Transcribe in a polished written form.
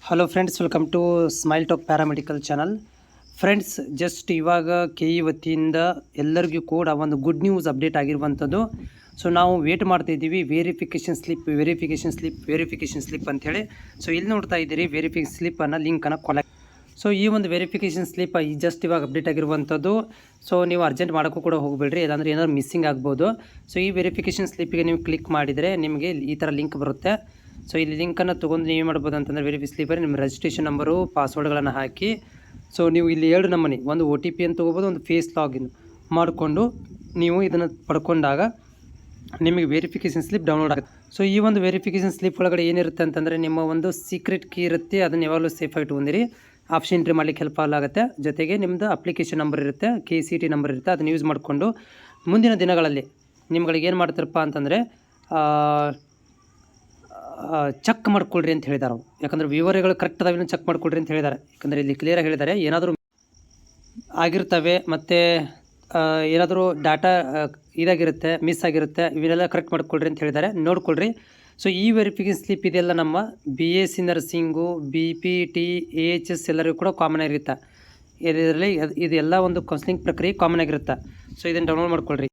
Hello friends, welcome to smile talk paramedical channel. Friends, just ಇವಾಗ KE ವತಿಯಿಂದ ಎಲ್ಲರಿಗೂ ಕೂಡ ಒಂದು ಗುಡ್ ನ್ಯೂಸ್ ಅಪ್ಡೇಟ್ ಆಗಿರುವಂಥದ್ದು. ಸೊ ನಾವು ವೇಟ್ ಮಾಡ್ತಾಯಿದ್ದೀವಿ ವೆರಿಫಿಕೇಷನ್ ಸ್ಲಿಪ್ ಅಂಥೇಳಿ. ಸೊ ಇಲ್ಲಿ ನೋಡ್ತಾ ಇದ್ದೀರಿ ವೆರಿಫಿಕೇಷನ್ ಸ್ಲಿಪ್ಪನ್ನು ಲಿಂಕನ್ನು ಕೊಲೆಕ್ಟ್. ಸೊ ಈ ಒಂದು ವೆರಿಫಿಕೇಷನ್ ಸ್ಲಿಪ್ ಜಸ್ಟ್ ಇವಾಗ ಅಪ್ಡೇಟ್ ಆಗಿರುವಂಥದ್ದು. ಸೊ ನೀವು ಅರ್ಜೆಂಟ್ ಮಾಡೋಕ್ಕೂ ಕೂಡ ಹೋಗಬೇಡ್ರಿ, ಇಲ್ಲಾಂದರೆ ಏನಾದ್ರು ಮಿಸ್ಸಿಂಗ್ ಆಗ್ಬೋದು. ಸೊ ಈ ವೆರಿಫಿಕೇಷನ್ ಸ್ಲಿಪ್ಪಿಗೆ ನೀವು ಕ್ಲಿಕ್ ಮಾಡಿದರೆ ನಿಮಗೆ ಈ ಥರ ಲಿಂಕ್ ಬರುತ್ತೆ. ಸೊ ಇಲ್ಲಿ ಲಿಂಕನ್ನು ತೊಗೊಂಡು ನೀವು ಮಾಡ್ಬೋದು ಅಂತಂದರೆ ವೆರಿಫೈ ಸ್ಲಿಪ್ಪಲ್ಲಿ ನಿಮ್ಮ ರಿಜಿಸ್ಟ್ರೇಷನ್ ನಂಬರು, ಪಾಸ್ವರ್ಡ್ಗಳನ್ನು ಹಾಕಿ. ಸೊ ನೀವು ಇಲ್ಲಿ 2 ನಮೂನೆ, ಒಂದು OTP ಅಂತ ತೊಗೋಬೋದು, ಒಂದು ಫೇಸ್ ಲಾಗಿನ್ ಮಾಡಿಕೊಂಡು ನೀವು ಇದನ್ನು ಪಡ್ಕೊಂಡಾಗ ನಿಮಗೆ ವೆರಿಫಿಕೇಷನ್ ಸ್ಲಿಪ್ ಡೌನ್ಲೋಡ್ ಆಗುತ್ತೆ. ಸೊ ಈ ಒಂದು ವೆರಿಫಿಕೇಷನ್ ಸ್ಲಿಪ್ ಒಳಗಡೆ ಏನಿರುತ್ತೆ ಅಂತಂದರೆ ನಿಮ್ಮ ಒಂದು ಸೀಕ್ರೆಟ್ ಕೀ ಇರುತ್ತೆ, ಅದನ್ನು ಯಾವಾಗಲೂ ಸೇಫಾಗಿ ಇಟ್ಕೊಂಡಿರಿ. ಆಪ್ಷನ್ ಎಂಟ್ರಿ ಮಾಡಲಿಕ್ಕೆ ಹೆಲ್ಪ್ ಆಗುತ್ತೆ. ಜೊತೆಗೆ ನಿಮ್ಮದು ಅಪ್ಲಿಕೇಶನ್ ನಂಬರ್ ಇರುತ್ತೆ, KCT ನಂಬರ್ ಇರುತ್ತೆ, ಅದನ್ನು ಯೂಸ್ ಮಾಡಿಕೊಂಡು ಮುಂದಿನ ದಿನಗಳಲ್ಲಿ ನಿಮ್ಗಳಿಗೆ ಏನು ಮಾಡ್ತಾರಪ್ಪ ಅಂತಂದರೆ ಚೆಕ್ ಮಾಡ್ಕೊಳ್ರಿ ಅಂತ ಹೇಳಿದ್ದಾರೆ ಅವರು. ಯಾಕಂದರೆ ವಿವರಗಳು ಕರೆಕ್ಟ್ ಅದಾವೇನೋ ಚೆಕ್ ಮಾಡ್ಕೊಳ್ರಿ ಅಂತ ಹೇಳಿದ್ದಾರೆ. ಯಾಕಂದರೆ ಇಲ್ಲಿ ಕ್ಲಿಯರಾಗಿ ಹೇಳಿದ್ದಾರೆ, ಏನಾದರೂ ಆಗಿರ್ತವೆ ಮತ್ತು ಏನಾದರೂ ಡಾಟಾ ಇದಾಗಿರುತ್ತೆ, ಮಿಸ್ ಆಗಿರುತ್ತೆ, ಇವನ್ನೆಲ್ಲ ಕರೆಕ್ಟ್ ಮಾಡ್ಕೊಳ್ರಿ ಅಂತ ಹೇಳಿದ್ದಾರೆ, ನೋಡ್ಕೊಳ್ರಿ. ಸೊ ಈ ವೆರಿಫಿಕೇಷನ್ ಸ್ಲಿಪ್ ಇದೆಲ್ಲ ನಮ್ಮ BSc ನರ್ಸಿಂಗು, BPT, AHS ಎಲ್ಲರಿಗೂ ಕೂಡ ಕಾಮನ್ ಆಗಿರುತ್ತೆ. ಇದರಲ್ಲಿ ಇದೆಲ್ಲ ಒಂದು ಕೌನ್ಸಿಲಿಂಗ್ ಪ್ರಕ್ರಿಯೆ ಕಾಮನ್ ಆಗಿರುತ್ತೆ. ಸೊ ಇದನ್ನು ಡೌನ್ಲೋಡ್ ಮಾಡ್ಕೊಳ್ರಿ.